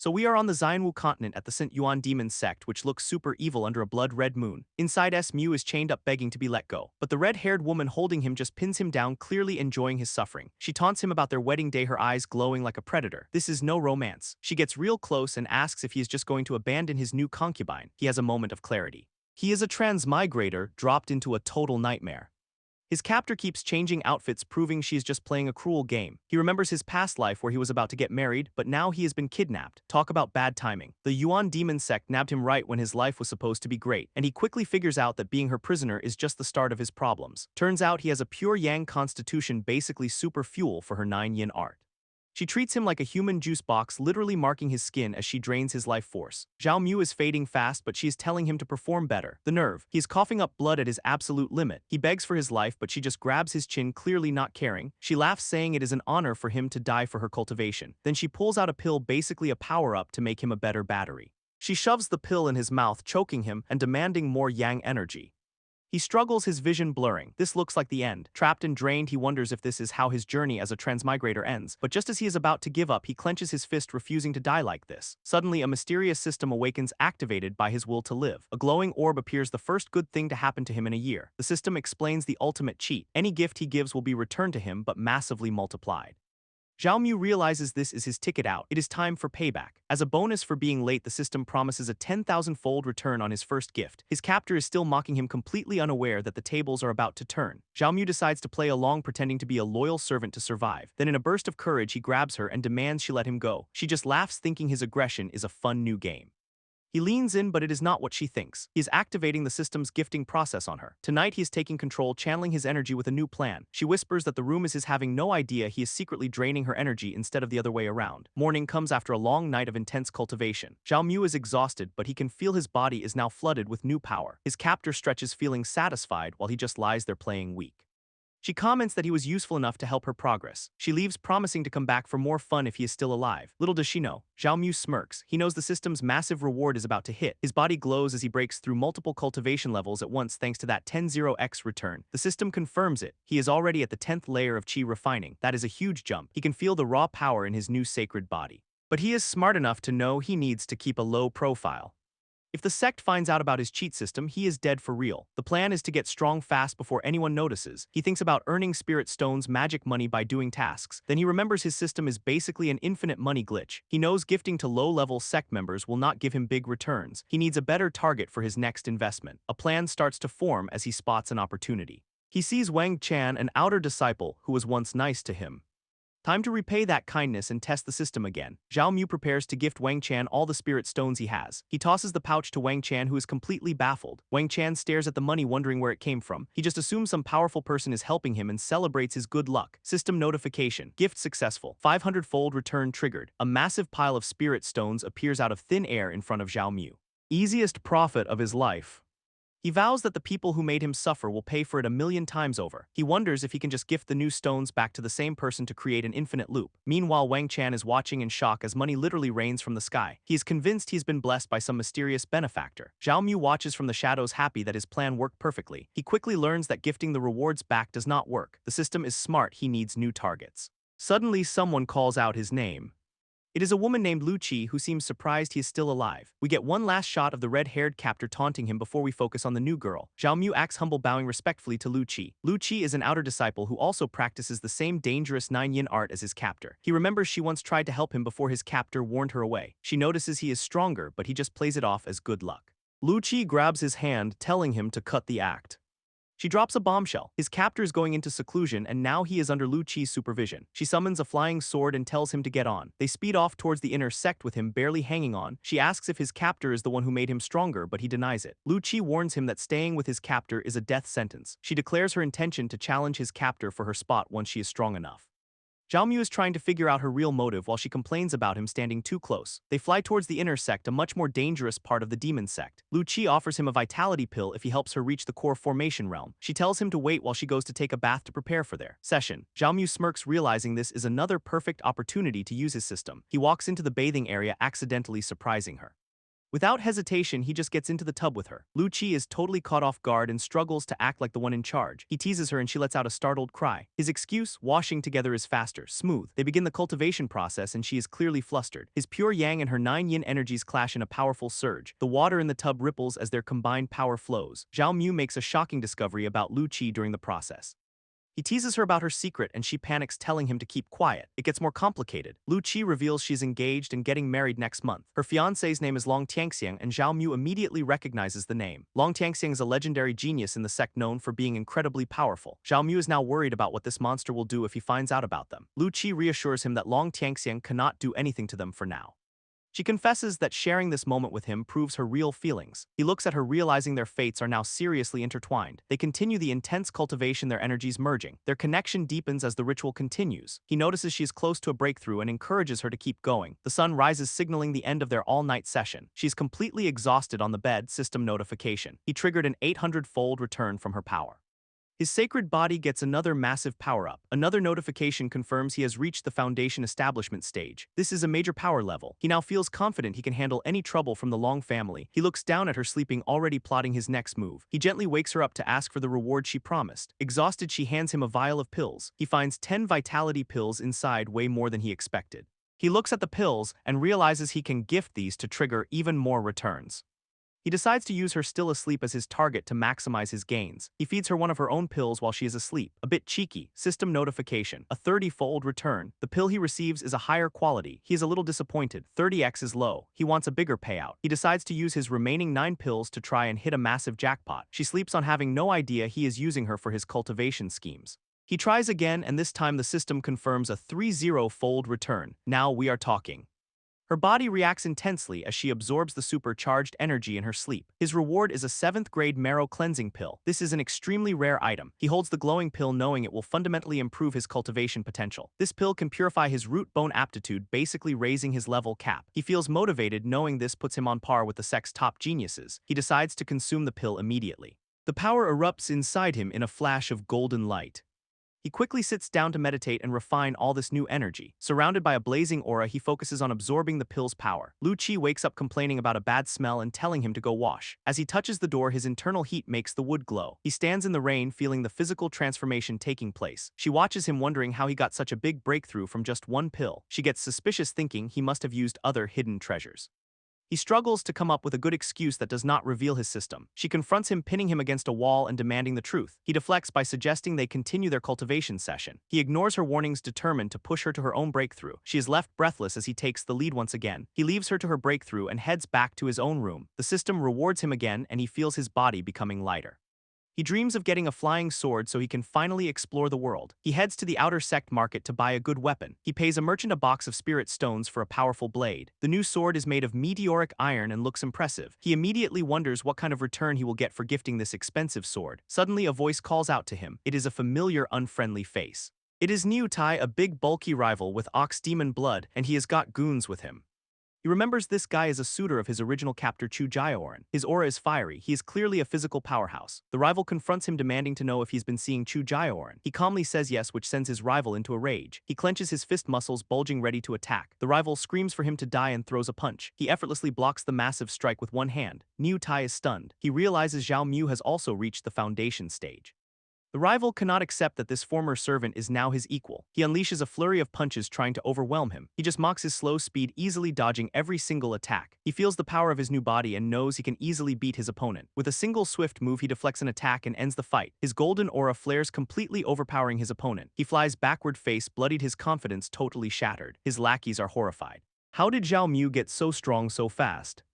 So we are on the Xianwu continent at the St. Yuan demon sect, which looks super evil under a blood-red moon. Inside Mew is chained up begging to be let go, but the red-haired woman holding him just pins him down, clearly enjoying his suffering. She taunts him about their wedding day, her eyes glowing like a predator. This is no romance. She gets real close and asks if he is just going to abandon his new concubine. He has a moment of clarity. He is a transmigrator dropped into a total nightmare. His captor keeps changing outfits, proving she is just playing a cruel game. He remembers his past life where he was about to get married, but now he has been kidnapped. Talk about bad timing. The Yuan demon sect nabbed him right when his life was supposed to be great, and he quickly figures out that being her prisoner is just the start of his problems. Turns out he has a pure yang constitution, basically super fuel for her 9-yin art. She treats him like a human juice box, literally marking his skin as she drains his life force. Zhao Mu is fading fast, but she is telling him to perform better. The nerve. He is coughing up blood at his absolute limit. He begs for his life, but she just grabs his chin, clearly not caring. She laughs, saying it is an honor for him to die for her cultivation. Then she pulls out a pill, basically a power-up to make him a better battery. She shoves the pill in his mouth, choking him and demanding more yang energy. He struggles, his vision blurring. This looks like the end. Trapped and drained, he wonders if this is how his journey as a transmigrator ends. But just as he is about to give up, he clenches his fist, refusing to die like this. Suddenly, a mysterious system awakens, activated by his will to live. A glowing orb appears, the first good thing to happen to him in a year. The system explains the ultimate cheat. Any gift he gives will be returned to him, but massively multiplied. Zhao Mu realizes this is his ticket out. It is time for payback. As a bonus for being late, the system promises a 10,000-fold return on his first gift. His captor is still mocking him, completely unaware that the tables are about to turn. Zhao Mu decides to play along, pretending to be a loyal servant to survive. Then in a burst of courage, he grabs her and demands she let him go. She just laughs, thinking his aggression is a fun new game. He leans in, but it is not what she thinks. He is activating the system's gifting process on her. Tonight he is taking control, channeling his energy with a new plan. She whispers that the room is his, having no idea he is secretly draining her energy instead of the other way around. Morning comes after a long night of intense cultivation. Zhao Mu is exhausted, but he can feel his body is now flooded with new power. His captor stretches, feeling satisfied, while he just lies there playing weak. She comments that he was useful enough to help her progress. She leaves, promising to come back for more fun if he is still alive. Little does she know, Zhao Mu smirks. He knows the system's massive reward is about to hit. His body glows as he breaks through multiple cultivation levels at once thanks to that 10-0x return. The system confirms it. He is already at the 10th layer of chi refining. That is a huge jump. He can feel the raw power in his new sacred body. But he is smart enough to know he needs to keep a low profile. If the sect finds out about his cheat system, he is dead for real. The plan is to get strong fast before anyone notices. He thinks about earning spirit stones, magic money, by doing tasks. Then he remembers his system is basically an infinite money glitch. He knows gifting to low-level sect members will not give him big returns. He needs a better target for his next investment. A plan starts to form as he spots an opportunity. He sees Wang Chan, an outer disciple who was once nice to him. Time to repay that kindness and test the system again. Zhao Mu prepares to gift Wang Chan all the spirit stones he has. He tosses the pouch to Wang Chan, who is completely baffled. Wang Chan stares at the money, wondering where it came from. He just assumes some powerful person is helping him and celebrates his good luck. System notification. Gift successful. 500-fold return triggered. A massive pile of spirit stones appears out of thin air in front of Zhao Mu. Easiest profit of his life. He vows that the people who made him suffer will pay for it 1,000,000 times over. He wonders if he can just gift the new stones back to the same person to create an infinite loop. Meanwhile, Wang Chan is watching in shock as money literally rains from the sky. He is convinced he's been blessed by some mysterious benefactor. Zhao Mu watches from the shadows, happy that his plan worked perfectly. He quickly learns that gifting the rewards back does not work. The system is smart, he needs new targets. Suddenly, someone calls out his name. It is a woman named Lu Qi, who seems surprised he is still alive. We get one last shot of the red-haired captor taunting him before we focus on the new girl. Zhao Mu acts humble, bowing respectfully to Lu Qi. Lu Qi is an outer disciple who also practices the same dangerous 9-yin art as his captor. He remembers she once tried to help him before his captor warned her away. She notices he is stronger, but he just plays it off as good luck. Lu Qi grabs his hand, telling him to cut the act. She drops a bombshell. His captor is going into seclusion, and now he is under Lu Qi's supervision. She summons a flying sword and tells him to get on. They speed off towards the inner sect with him barely hanging on. She asks if his captor is the one who made him stronger, but he denies it. Lu Qi warns him that staying with his captor is a death sentence. She declares her intention to challenge his captor for her spot once she is strong enough. Zhao Mu is trying to figure out her real motive while she complains about him standing too close. They fly towards the inner sect, a much more dangerous part of the demon sect. Lu Qi offers him a vitality pill if he helps her reach the core formation realm. She tells him to wait while she goes to take a bath to prepare for their session. Zhao Mu smirks, realizing this is another perfect opportunity to use his system. He walks into the bathing area, accidentally surprising her. Without hesitation, he just gets into the tub with her. Lu Qi is totally caught off guard and struggles to act like the one in charge. He teases her and she lets out a startled cry. His excuse, washing together, is faster, smooth. They begin the cultivation process and she is clearly flustered. His pure yang and her 9 yin energies clash in a powerful surge. The water in the tub ripples as their combined power flows. Zhao Mu makes a shocking discovery about Lu Qi during the process. He teases her about her secret and she panics, telling him to keep quiet. It gets more complicated. Lu Qi reveals she's engaged and getting married next month. Her fiancé's name is Long Tianxiang and Zhao Mu immediately recognizes the name. Long Tianxiang is a legendary genius in the sect known for being incredibly powerful. Zhao Mu is now worried about what this monster will do if he finds out about them. Lu Qi reassures him that Long Tianxiang cannot do anything to them for now. She confesses that sharing this moment with him proves her real feelings. He looks at her, realizing their fates are now seriously intertwined. They continue the intense cultivation, their energies merging. Their connection deepens as the ritual continues. He notices she is close to a breakthrough and encourages her to keep going. The sun rises, signaling the end of their all-night session. She's completely exhausted on the bed. System notification. He triggered an 800-fold return from her power. His sacred body gets another massive power-up. Another notification confirms he has reached the foundation establishment stage. This is a major power level. He now feels confident he can handle any trouble from the Long family. He looks down at her sleeping, already plotting his next move. He gently wakes her up to ask for the reward she promised. Exhausted, she hands him a vial of pills. He finds 10 vitality pills inside, way more than he expected. He looks at the pills and realizes he can gift these to trigger even more returns. He decides to use her still asleep as his target to maximize his gains. He feeds her one of her own pills while she is asleep. A bit cheeky. System notification. A 30-fold return. The pill he receives is a higher quality. He is a little disappointed. 30x is low. He wants a bigger payout. He decides to use his remaining 9 pills to try and hit a massive jackpot. She sleeps on, having no idea he is using her for his cultivation schemes. He tries again, and this time the system confirms a 30-fold return. Now we are talking. Her body reacts intensely as she absorbs the supercharged energy in her sleep. His reward is a 7th-grade marrow cleansing pill. This is an extremely rare item. He holds the glowing pill, knowing it will fundamentally improve his cultivation potential. This pill can purify his root bone aptitude, basically raising his level cap. He feels motivated, knowing this puts him on par with the sect's top geniuses. He decides to consume the pill immediately. The power erupts inside him in a flash of golden light. He quickly sits down to meditate and refine all this new energy. Surrounded by a blazing aura, he focuses on absorbing the pill's power. Lu Qi wakes up complaining about a bad smell and telling him to go wash. As he touches the door, his internal heat makes the wood glow. He stands in the rain, feeling the physical transformation taking place. She watches him, wondering how he got such a big breakthrough from just one pill. She gets suspicious, thinking he must have used other hidden treasures. He struggles to come up with a good excuse that does not reveal his system. She confronts him, pinning him against a wall and demanding the truth. He deflects by suggesting they continue their cultivation session. He ignores her warnings, determined to push her to her own breakthrough. She is left breathless as he takes the lead once again. He leaves her to her breakthrough and heads back to his own room. The system rewards him again, and he feels his body becoming lighter. He dreams of getting a flying sword so he can finally explore the world. He heads to the outer sect market to buy a good weapon. He pays a merchant a box of spirit stones for a powerful blade. The new sword is made of meteoric iron and looks impressive. He immediately wonders what kind of return he will get for gifting this expensive sword. Suddenly, a voice calls out to him. It is a familiar, unfriendly face. It is Niu Tai, a big, bulky rival with ox demon blood, and he has got goons with him. He remembers this guy is a suitor of his original captor Chu Jiaoran. His aura is fiery. He is clearly a physical powerhouse. The rival confronts him, demanding to know if he's been seeing Chu Jiaoran. He calmly says yes, which sends his rival into a rage. He clenches his fist muscles, bulging, ready to attack. The rival screams for him to die and throws a punch. He effortlessly blocks the massive strike with one hand. Niu Tai is stunned. He realizes Zhao Mu has also reached the foundation stage. The rival cannot accept that this former servant is now his equal. He unleashes a flurry of punches, trying to overwhelm him. He just mocks his slow speed, easily dodging every single attack. He feels the power of his new body and knows he can easily beat his opponent. With a single swift move, he deflects an attack and ends the fight. His golden aura flares, completely overpowering his opponent. He flies backward, face bloodied, his confidence totally shattered. His lackeys are horrified. How did Zhao Mu get so strong so fast?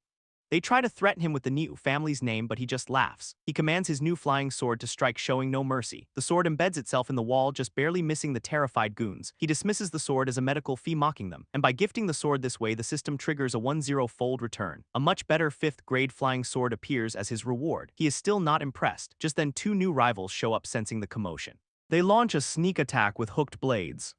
They try to threaten him with the Niu family's name, but he just laughs. He commands his new flying sword to strike, showing no mercy. The sword embeds itself in the wall, just barely missing the terrified goons. He dismisses the sword as a medical fee, mocking them. And by gifting the sword this way, the system triggers a 10-fold return. A much better 5th-grade flying sword appears as his reward. He is still not impressed. Just then, 2 new rivals show up, sensing the commotion. They launch a sneak attack with hooked blades.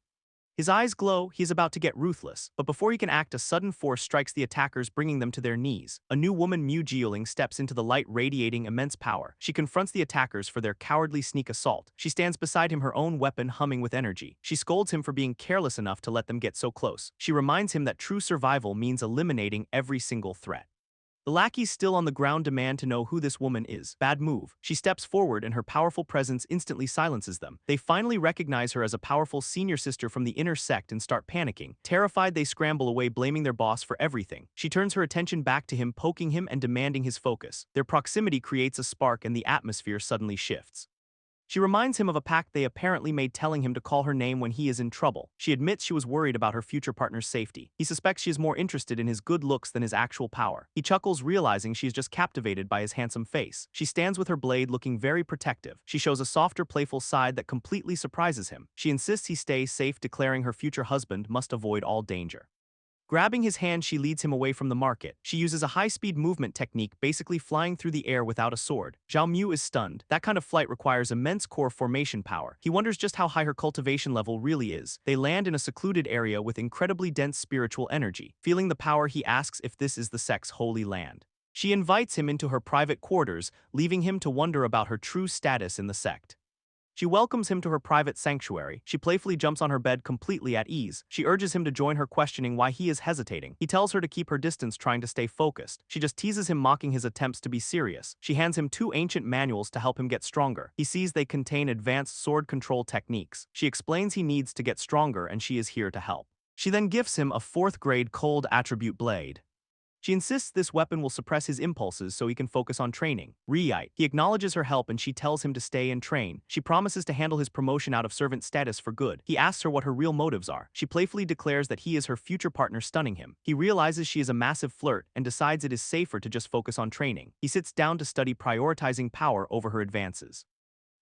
His eyes glow. He is about to get ruthless, but before he can act, a sudden force strikes the attackers, bringing them to their knees. A new woman, Mu Jieling, steps into the light, radiating immense power. She confronts the attackers for their cowardly sneak assault. She stands beside him, her own weapon humming with energy. She scolds him for being careless enough to let them get so close. She reminds him that true survival means eliminating every single threat. The lackeys still on the ground demand to know who this woman is. Bad move. She steps forward and her powerful presence instantly silences them. They finally recognize her as a powerful senior sister from the inner sect and start panicking. Terrified, they scramble away, blaming their boss for everything. She turns her attention back to him, poking him and demanding his focus. Their proximity creates a spark and the atmosphere suddenly shifts. She reminds him of a pact they apparently made, telling him to call her name when he is in trouble. She admits she was worried about her future partner's safety. He suspects she is more interested in his good looks than his actual power. He chuckles, realizing she is just captivated by his handsome face. She stands with her blade, looking very protective. She shows a softer, playful side that completely surprises him. She insists he stay safe, declaring her future husband must avoid all danger. Grabbing his hand, she leads him away from the market. She uses a high-speed movement technique, basically flying through the air without a sword. Zhao Mu is stunned. That kind of flight requires immense core formation power. He wonders just how high her cultivation level really is. They land in a secluded area with incredibly dense spiritual energy. Feeling the power, he asks if this is the sect's holy land. She invites him into her private quarters, leaving him to wonder about her true status in the sect. She welcomes him to her private sanctuary. She playfully jumps on her bed, completely at ease. She urges him to join her, questioning why he is hesitating. He tells her to keep her distance, trying to stay focused. She just teases him, mocking his attempts to be serious. She hands him 2 ancient manuals to help him get stronger. He sees they contain advanced sword control techniques. She explains he needs to get stronger and she is here to help. She then gifts him a 4th-grade cold attribute blade. She insists this weapon will suppress his impulses so he can focus on training. Reite. He acknowledges her help and she tells him to stay and train. She promises to handle his promotion out of servant status for good. He asks her what her real motives are. She playfully declares that he is her future partner, stunning him. He realizes she is a massive flirt and decides it is safer to just focus on training. He sits down to study, prioritizing power over her advances.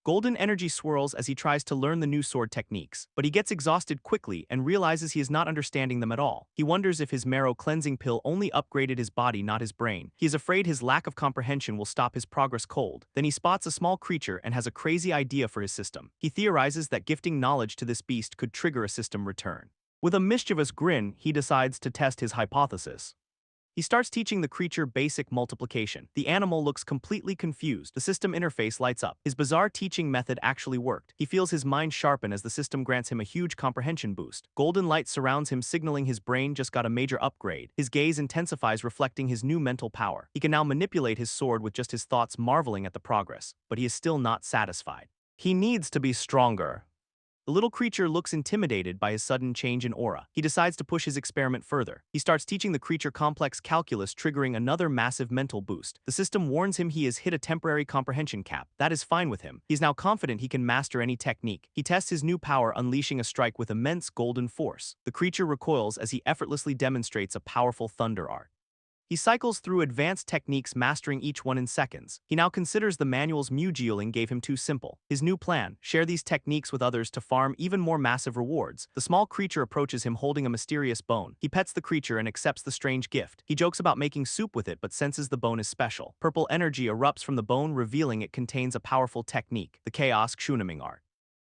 Golden energy swirls as he tries to learn the new sword techniques, but he gets exhausted quickly and realizes he is not understanding them at all. He wonders if his marrow cleansing pill only upgraded his body, not his brain. He is afraid his lack of comprehension will stop his progress cold. Then he spots a small creature and has a crazy idea for his system. He theorizes that gifting knowledge to this beast could trigger a system return. With a mischievous grin, he decides to test his hypothesis. He starts teaching the creature basic multiplication. The animal looks completely confused. The system interface lights up. His bizarre teaching method actually worked. He feels his mind sharpen as the system grants him a huge comprehension boost. Golden light surrounds him, signaling his brain just got a major upgrade. His gaze intensifies, reflecting his new mental power. He can now manipulate his sword with just his thoughts, marveling at the progress. But he is still not satisfied. He needs to be stronger. The little creature looks intimidated by his sudden change in aura. He decides to push his experiment further. He starts teaching the creature complex calculus, triggering another massive mental boost. The system warns him he has hit a temporary comprehension cap. That is fine with him. He's now confident he can master any technique. He tests his new power, unleashing a strike with immense golden force. The creature recoils as he effortlessly demonstrates a powerful thunder art. He cycles through advanced techniques, mastering each one in seconds. He now considers the manuals Mu gave him too simple. His new plan: share these techniques with others to farm even more massive rewards. The small creature approaches him holding a mysterious bone. He pets the creature and accepts the strange gift. He jokes about making soup with it but senses the bone is special. Purple energy erupts from the bone, revealing it contains a powerful technique, the chaos Shunaming art.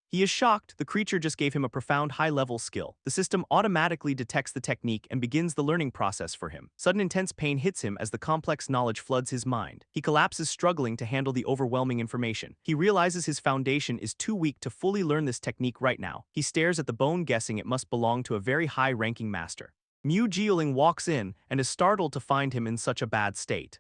He is shocked. The creature just gave him a profound high-level skill. The system automatically detects the technique and begins the learning process for him. Sudden intense pain hits him as the complex knowledge floods his mind. He collapses, struggling to handle the overwhelming information. He realizes his foundation is too weak to fully learn this technique right now. He stares at the bone, guessing it must belong to a very high-ranking master. Mu Jieling walks in and is startled to find him in such a bad state.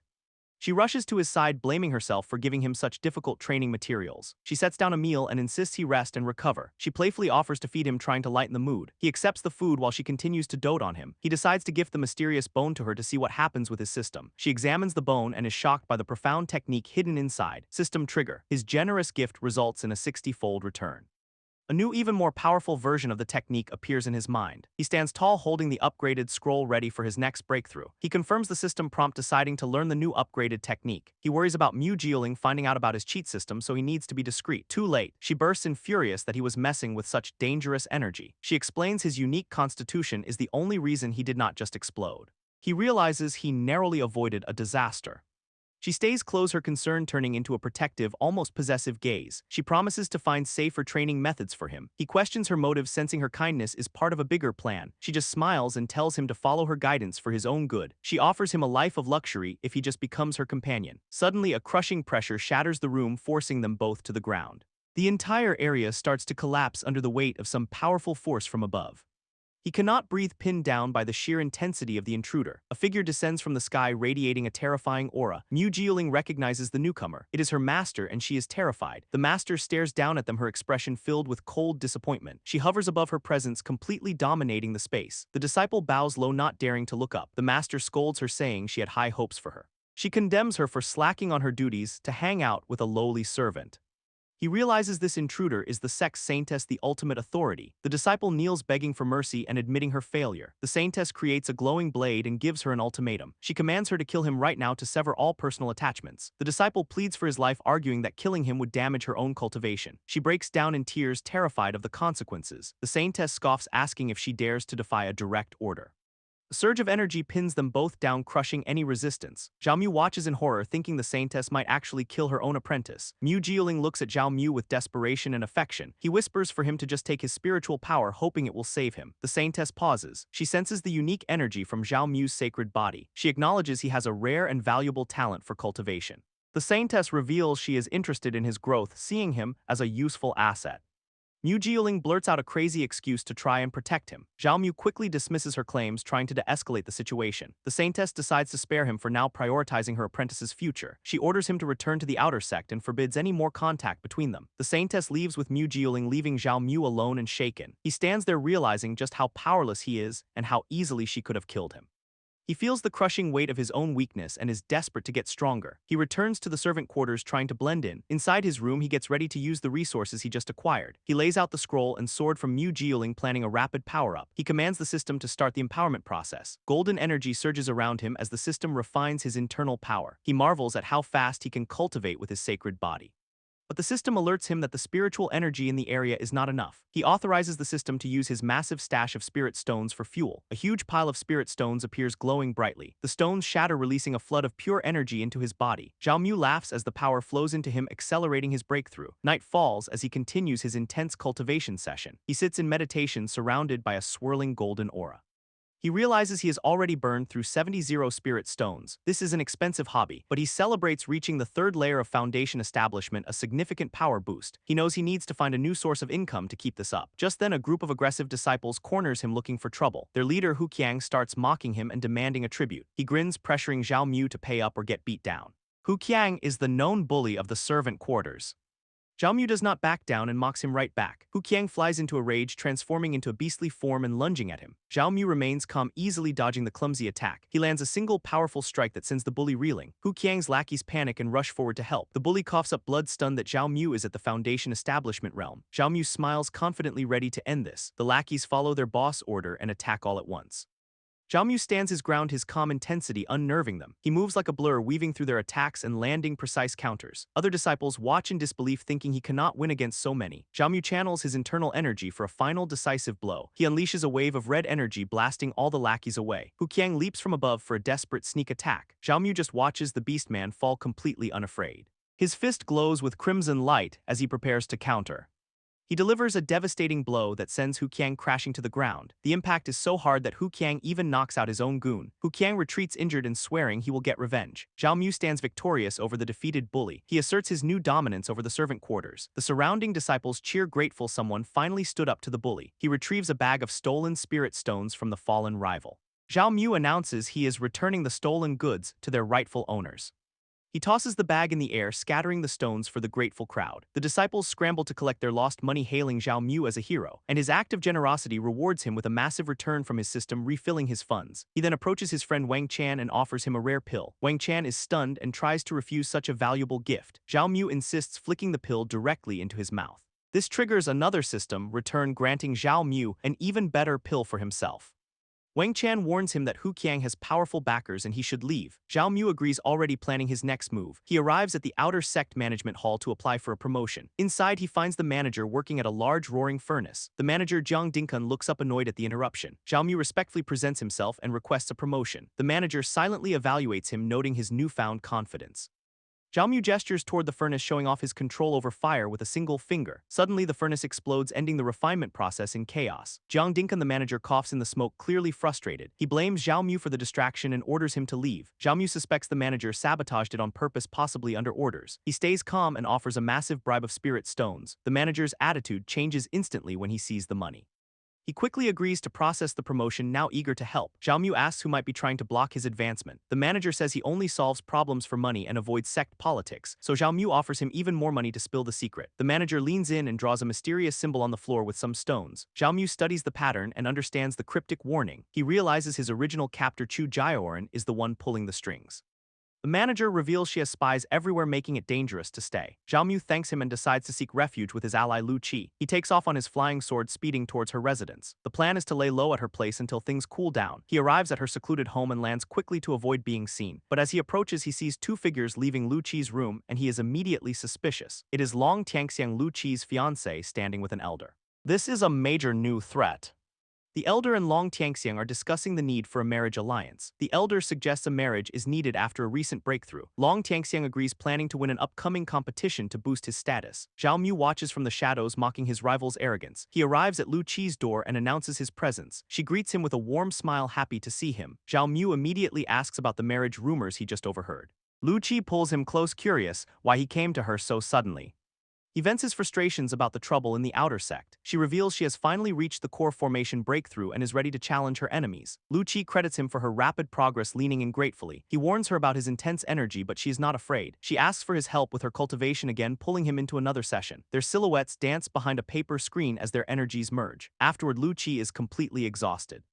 She rushes to his side, blaming herself for giving him such difficult training materials. She sets down a meal and insists he rest and recover. She playfully offers to feed him, trying to lighten the mood. He accepts the food while she continues to dote on him. He decides to gift the mysterious bone to her to see what happens with his system. She examines the bone and is shocked by the profound technique hidden inside. System trigger. His generous gift results in a 60-fold return. A new, even more powerful version of the technique appears in his mind. He stands tall, holding the upgraded scroll, ready for his next breakthrough. He confirms the system prompt, deciding to learn the new upgraded technique. He worries about Mu Jieling finding out about his cheat system, so he needs to be discreet. Too late. She bursts in, furious that he was messing with such dangerous energy. She explains his unique constitution is the only reason he did not just explode. He realizes he narrowly avoided a disaster. She stays close, her concern turning into a protective, almost possessive gaze. She promises to find safer training methods for him. He questions her motives, sensing her kindness is part of a bigger plan. She just smiles and tells him to follow her guidance for his own good. She offers him a life of luxury if he just becomes her companion. Suddenly, a crushing pressure shatters the room, forcing them both to the ground. The entire area starts to collapse under the weight of some powerful force from above. He cannot breathe, pinned down by the sheer intensity of the intruder. A figure descends from the sky radiating a terrifying aura. Mu Jieling recognizes the newcomer. It is her master and she is terrified. The master stares down at them, her expression filled with cold disappointment. She hovers above her presence, completely dominating the space. The disciple bows low, not daring to look up. The master scolds her, saying she had high hopes for her. She condemns her for slacking on her duties to hang out with a lowly servant. He realizes this intruder is the sect's saintess, the ultimate authority. The disciple kneels, begging for mercy and admitting her failure. The saintess creates a glowing blade and gives her an ultimatum. She commands her to kill him right now to sever all personal attachments. The disciple pleads for his life, arguing that killing him would damage her own cultivation. She breaks down in tears, terrified of the consequences. The saintess scoffs, asking if she dares to defy a direct order. A surge of energy pins them both down, crushing any resistance. Zhao Mu watches in horror, thinking the saintess might actually kill her own apprentice. Mu Jieling looks at Zhao Mu with desperation and affection. He whispers for him to just take his spiritual power, hoping it will save him. The saintess pauses. She senses the unique energy from Zhao Mu's sacred body. She acknowledges he has a rare and valuable talent for cultivation. The saintess reveals she is interested in his growth, seeing him as a useful asset. Mu Jieling blurts out a crazy excuse to try and protect him. Zhao Mu quickly dismisses her claims, trying to de-escalate the situation. The saintess decides to spare him for now, prioritizing her apprentice's future. She orders him to return to the outer sect and forbids any more contact between them. The saintess leaves with Mu Jieling, leaving Zhao Mu alone and shaken. He stands there, realizing just how powerless he is and how easily she could have killed him. He feels the crushing weight of his own weakness and is desperate to get stronger. He returns to the servant quarters, trying to blend in. Inside his room, he gets ready to use the resources he just acquired. He lays out the scroll and sword from Mu Jieling, planning a rapid power-up. He commands the system to start the empowerment process. Golden energy surges around him as the system refines his internal power. He marvels at how fast he can cultivate with his sacred body. But the system alerts him that the spiritual energy in the area is not enough. He authorizes the system to use his massive stash of spirit stones for fuel. A huge pile of spirit stones appears, glowing brightly. The stones shatter, releasing a flood of pure energy into his body. Zhao Mu laughs as the power flows into him, accelerating his breakthrough. Night falls as he continues his intense cultivation session. He sits in meditation, surrounded by a swirling golden aura. He realizes he has already burned through 70 spirit stones. This is an expensive hobby, but he celebrates reaching the third layer of foundation establishment, a significant power boost. He knows he needs to find a new source of income to keep this up. Just then, a group of aggressive disciples corners him, looking for trouble. Their leader, Hu Qiang, starts mocking him and demanding a tribute. He grins, pressuring Zhao Mu to pay up or get beat down. Hu Qiang is the known bully of the servant quarters. Zhao Mu does not back down and mocks him right back. Hu Qiang flies into a rage, transforming into a beastly form and lunging at him. Zhao Mu remains calm, easily dodging the clumsy attack. He lands a single powerful strike that sends the bully reeling. Hu Qiang's lackeys panic and rush forward to help. The bully coughs up blood, stunned that Zhao Mu is at the foundation establishment realm. Zhao Mu smiles, confidently ready to end this. The lackeys follow their boss' order and attack all at once. Zhao Mu stands his ground, his calm intensity unnerving them. He moves like a blur, weaving through their attacks and landing precise counters. Other disciples watch in disbelief, thinking he cannot win against so many. Zhao Mu channels his internal energy for a final decisive blow. He unleashes a wave of red energy, blasting all the lackeys away. Hu Qiang leaps from above for a desperate sneak attack. Zhao Mu just watches the beastman fall, completely unafraid. His fist glows with crimson light as he prepares to counter. He delivers a devastating blow that sends Hu Qiang crashing to the ground. The impact is so hard that Hu Qiang even knocks out his own goon. Hu Qiang retreats, injured and swearing he will get revenge. Zhao Mu stands victorious over the defeated bully. He asserts his new dominance over the servant quarters. The surrounding disciples cheer, grateful someone finally stood up to the bully. He retrieves a bag of stolen spirit stones from the fallen rival. Zhao Mu announces he is returning the stolen goods to their rightful owners. He tosses the bag in the air, scattering the stones for the grateful crowd. The disciples scramble to collect their lost money, hailing Zhao Mu as a hero, and his act of generosity rewards him with a massive return from his system, refilling his funds. He then approaches his friend Wang Chan and offers him a rare pill. Wang Chan is stunned and tries to refuse such a valuable gift. Zhao Mu insists, flicking the pill directly into his mouth. This triggers another system return, granting Zhao Mu an even better pill for himself. Wang Chan warns him that Hu Qiang has powerful backers and he should leave. Zhao Mu agrees, already planning his next move. He arrives at the outer sect management hall to apply for a promotion. Inside, he finds the manager working at a large roaring furnace. The manager, Jiang Dinkun, looks up annoyed at the interruption. Zhao Mu respectfully presents himself and requests a promotion. The manager silently evaluates him, noting his newfound confidence. Zhao Mu gestures toward the furnace, showing off his control over fire with a single finger. Suddenly, the furnace explodes, ending the refinement process in chaos. Jiang Dinkun, the manager, coughs in the smoke, clearly frustrated. He blames Zhao Mu for the distraction and orders him to leave. Zhao Mu suspects the manager sabotaged it on purpose, possibly under orders. He stays calm and offers a massive bribe of spirit stones. The manager's attitude changes instantly when he sees the money. He quickly agrees to process the promotion, now eager to help. Zhao Mu asks who might be trying to block his advancement. The manager says he only solves problems for money and avoids sect politics, so Zhao Mu offers him even more money to spill the secret. The manager leans in and draws a mysterious symbol on the floor with some stones. Zhao Mu studies the pattern and understands the cryptic warning. He realizes his original captor Chu Jiaoran is the one pulling the strings. The manager reveals she has spies everywhere, making it dangerous to stay. Zhao Mu thanks him and decides to seek refuge with his ally Lu Qi. He takes off on his flying sword, speeding towards her residence. The plan is to lay low at her place until things cool down. He arrives at her secluded home and lands quickly to avoid being seen. But as he approaches, he sees two figures leaving Lu Qi's room, and he is immediately suspicious. It is Long Tianxiang, Lu Qi's fiancé, standing with an elder. This is a major new threat. The elder and Long Tianxiang are discussing the need for a marriage alliance. The elder suggests a marriage is needed after a recent breakthrough. Long Tianxiang agrees, planning to win an upcoming competition to boost his status. Zhao Mu watches from the shadows, mocking his rival's arrogance. He arrives at Lu Qi's door and announces his presence. She greets him with a warm smile, happy to see him. Zhao Mu immediately asks about the marriage rumors he just overheard. Lu Qi pulls him close, curious why he came to her so suddenly. He vents his frustrations about the trouble in the outer sect. She reveals she has finally reached the core formation breakthrough and is ready to challenge her enemies. Lu Qi credits him for her rapid progress, leaning in gratefully. He warns her about his intense energy, but she is not afraid. She asks for his help with her cultivation again, pulling him into another session. Their silhouettes dance behind a paper screen as their energies merge. Afterward, Lu Qi is completely exhausted.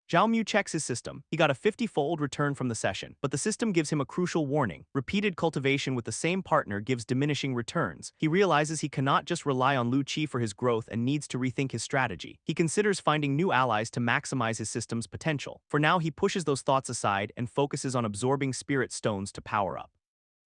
Zhao Mu checks his system. He got a 50-fold return from the session, but the system gives him a crucial warning. Repeated cultivation with the same partner gives diminishing returns. He realizes he cannot just rely on Lu Qi for his growth and needs to rethink his strategy. He considers finding new allies to maximize his system's potential. For now, he pushes those thoughts aside and focuses on absorbing spirit stones to power up.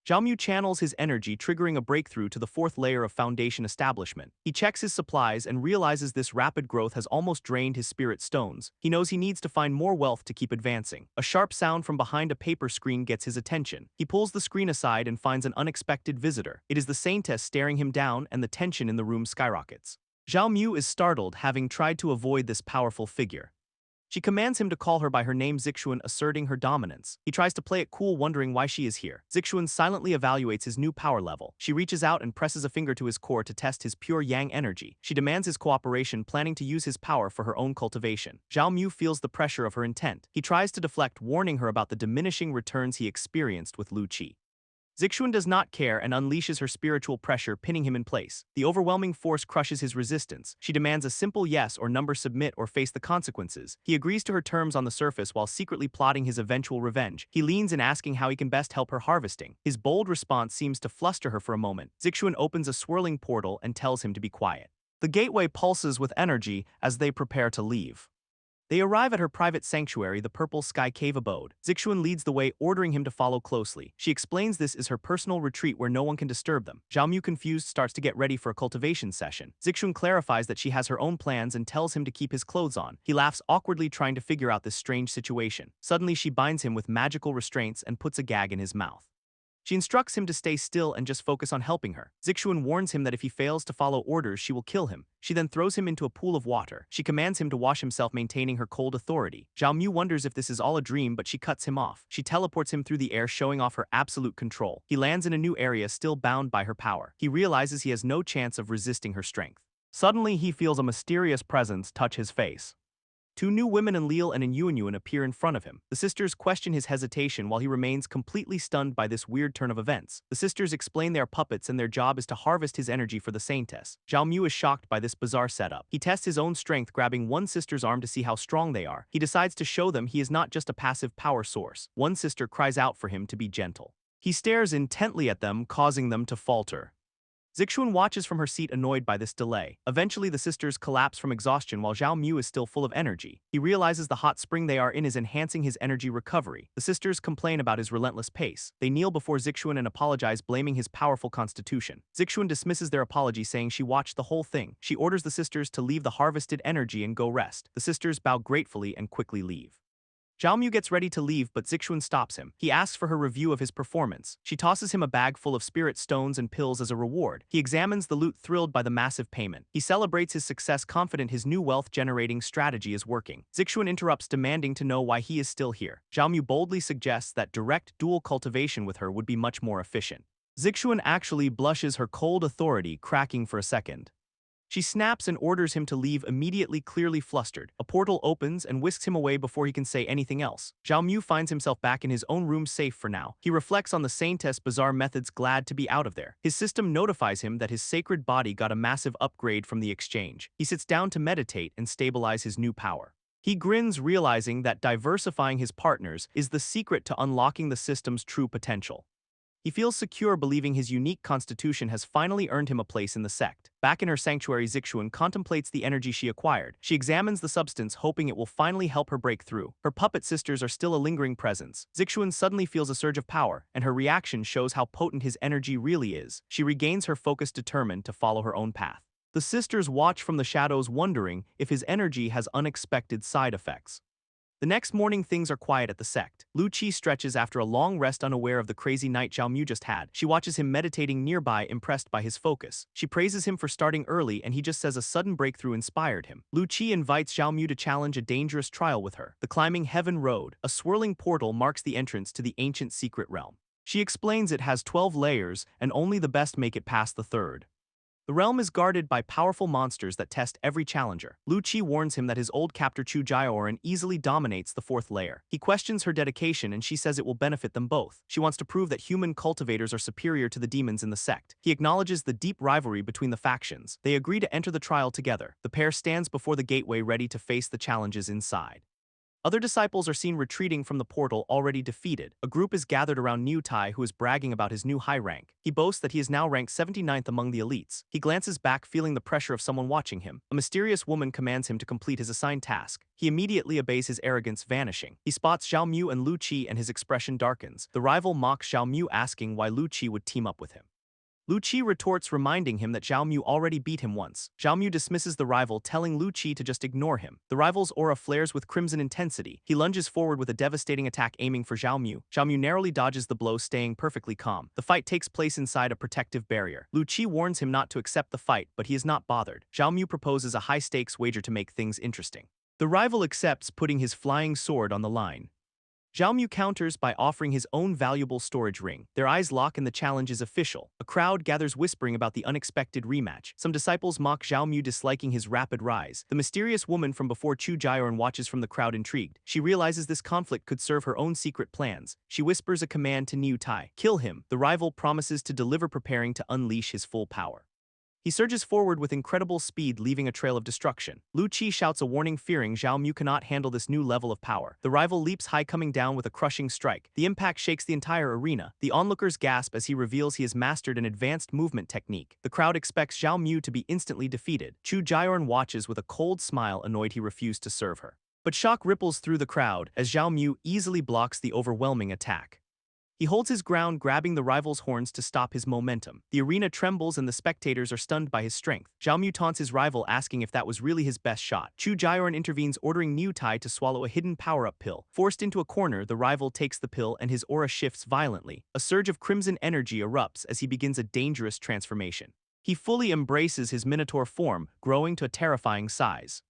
Zhao Mu channels his energy, triggering a breakthrough to the fourth layer of foundation establishment. He checks his supplies and realizes this rapid growth has almost drained his spirit stones. He knows he needs to find more wealth to keep advancing. A sharp sound from behind a paper screen gets his attention. He pulls the screen aside and finds an unexpected visitor. It is the saintess staring him down, and the tension in the room skyrockets. Zhao Mu is startled, having tried to avoid this powerful figure. She commands him to call her by her name Zixuan, asserting her dominance. He tries to play it cool, wondering why she is here. Zixuan silently evaluates his new power level. She reaches out and presses a finger to his core to test his pure yang energy. She demands his cooperation, planning to use his power for her own cultivation. Zhao Mu feels the pressure of her intent. He tries to deflect, warning her about the diminishing returns he experienced with Lu Qi. Zixuan does not care and unleashes her spiritual pressure, pinning him in place. The overwhelming force crushes his resistance. She demands a simple yes or number, submit or face the consequences. He agrees to her terms on the surface while secretly plotting his eventual revenge. He leans in, asking how he can best help her harvesting. His bold response seems to fluster her for a moment. Zixuan opens a swirling portal and tells him to be quiet. The gateway pulses with energy as they prepare to leave. They arrive at her private sanctuary, the Purple Sky Cave abode. Zixuan leads the way, ordering him to follow closely. She explains this is her personal retreat where no one can disturb them. Zhao Mu, confused, starts to get ready for a cultivation session. Zixuan clarifies that she has her own plans and tells him to keep his clothes on. He laughs awkwardly, trying to figure out this strange situation. Suddenly, she binds him with magical restraints and puts a gag in his mouth. She instructs him to stay still and just focus on helping her. Zixuan warns him that if he fails to follow orders, she will kill him. She then throws him into a pool of water. She commands him to wash himself, maintaining her cold authority. Zhao Mu wonders if this is all a dream, but she cuts him off. She teleports him through the air, showing off her absolute control. He lands in a new area, still bound by her power. He realizes he has no chance of resisting her strength. Suddenly, he feels a mysterious presence touch his face. Two new women, Enlil and Yuanyuan, appear in front of him. The sisters question his hesitation while he remains completely stunned by this weird turn of events. The sisters explain they are puppets and their job is to harvest his energy for the saintess. Zhao Mu is shocked by this bizarre setup. He tests his own strength, grabbing one sister's arm to see how strong they are. He decides to show them he is not just a passive power source. One sister cries out for him to be gentle. He stares intently at them, causing them to falter. Zixuan watches from her seat, annoyed by this delay. Eventually, the sisters collapse from exhaustion while Zhao Mu is still full of energy. He realizes the hot spring they are in is enhancing his energy recovery. The sisters complain about his relentless pace. They kneel before Zixuan and apologize, blaming his powerful constitution. Zixuan dismisses their apology, saying she watched the whole thing. She orders the sisters to leave the harvested energy and go rest. The sisters bow gratefully and quickly leave. Zhao Mu gets ready to leave, but Zixuan stops him. He asks for her review of his performance. She tosses him a bag full of spirit stones and pills as a reward. He examines the loot, thrilled by the massive payment. He celebrates his success, confident his new wealth-generating strategy is working. Zixuan interrupts, demanding to know why he is still here. Zhao Mu boldly suggests that direct dual cultivation with her would be much more efficient. Zixuan actually blushes, her cold authority cracking for a second. She snaps and orders him to leave immediately, clearly flustered. A portal opens and whisks him away before he can say anything else. Zhao Mu finds himself back in his own room, safe for now. He reflects on the saintess' bizarre methods, glad to be out of there. His system notifies him that his sacred body got a massive upgrade from the exchange. He sits down to meditate and stabilize his new power. He grins, realizing that diversifying his partners is the secret to unlocking the system's true potential. He feels secure, believing his unique constitution has finally earned him a place in the sect. Back in her sanctuary, Zixuan contemplates the energy she acquired. She examines the substance, hoping it will finally help her break through. Her puppet sisters are still a lingering presence. Zixuan suddenly feels a surge of power, and her reaction shows how potent his energy really is. She regains her focus, determined to follow her own path. The sisters watch from the shadows, wondering if his energy has unexpected side effects. The next morning, things are quiet at the sect. Lu Qi stretches after a long rest, unaware of the crazy night Zhao Mu just had. She watches him meditating nearby, impressed by his focus. She praises him for starting early, and he just says a sudden breakthrough inspired him. Lu Qi invites Zhao Mu to challenge a dangerous trial with her. The climbing heaven road, a swirling portal, marks the entrance to the ancient secret realm. She explains it has 12 layers, and only the best make it past the third. The realm is guarded by powerful monsters that test every challenger. Lu Qi warns him that his old captor Chu Jiaoran easily dominates the fourth layer. He questions her dedication, and she says it will benefit them both. She wants to prove that human cultivators are superior to the demons in the sect. He acknowledges the deep rivalry between the factions. They agree to enter the trial together. The pair stands before the gateway, ready to face the challenges inside. Other disciples are seen retreating from the portal, already defeated. A group is gathered around Niu Tai, who is bragging about his new high rank. He boasts that he is now ranked 79th among the elites. He glances back, feeling the pressure of someone watching him. A mysterious woman commands him to complete his assigned task. He immediately obeys, his arrogance vanishing. He spots Zhao Mu and Lu Qi, and his expression darkens. The rival mocks Zhao Mu, asking why Lu Qi would team up with him. Lu Qi retorts, reminding him that Zhao Mu already beat him once. Zhao Mu dismisses the rival, telling Lu Qi to just ignore him. The rival's aura flares with crimson intensity. He lunges forward with a devastating attack, aiming for Zhao Mu. Zhao Mu narrowly dodges the blow, staying perfectly calm. The fight takes place inside a protective barrier. Lu Qi warns him not to accept the fight, but he is not bothered. Zhao Mu proposes a high-stakes wager to make things interesting. The rival accepts, putting his flying sword on the line. Zhao Mu counters by offering his own valuable storage ring. Their eyes lock, and the challenge is official. A crowd gathers, whispering about the unexpected rematch. Some disciples mock Zhao Mu, disliking his rapid rise. The mysterious woman from before Chu Jiaoran watches from the crowd, intrigued. She realizes this conflict could serve her own secret plans. She whispers a command to Niu Tai. Kill him. The rival promises to deliver, preparing to unleash his full power. He surges forward with incredible speed, leaving a trail of destruction. Lu Qi shouts a warning, fearing Zhao Mu cannot handle this new level of power. The rival leaps high, coming down with a crushing strike. The impact shakes the entire arena. The onlookers gasp as he reveals he has mastered an advanced movement technique. The crowd expects Zhao Mu to be instantly defeated. Chu Jiaoran watches with a cold smile, annoyed he refused to serve her. But shock ripples through the crowd as Zhao Mu easily blocks the overwhelming attack. He holds his ground, grabbing the rival's horns to stop his momentum. The arena trembles, and the spectators are stunned by his strength. Zhao Mu taunts his rival, asking if that was really his best shot. Chu Jiaoran intervenes, ordering Niu Tai to swallow a hidden power-up pill. Forced into a corner, the rival takes the pill, and his aura shifts violently. A surge of crimson energy erupts as he begins a dangerous transformation. He fully embraces his minotaur form, growing to a terrifying size.